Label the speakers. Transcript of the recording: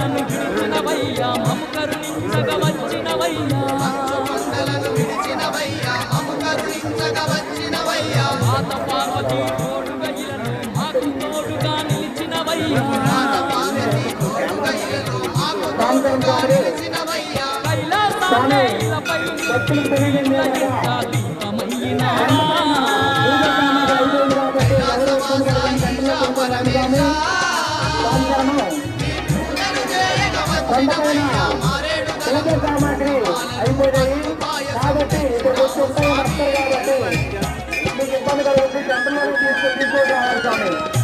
Speaker 1: కొండలను విడిచినవయ్యా మము కరుణించగవచ్చినవయ్యా మాత పార్వతీ తోడుగా ఇలను మాకు తోడుగా నిలిచినవయ్యా కైలాసాలే ఇలపై దీపమయ్యినా
Speaker 2: సామాగ్రి అయిపోయాయి కాబట్టి వస్తారు కాబట్టి మీకు ఇబ్బంది కలుగుతుంది గంటలలో తీసుకొని రావాలి.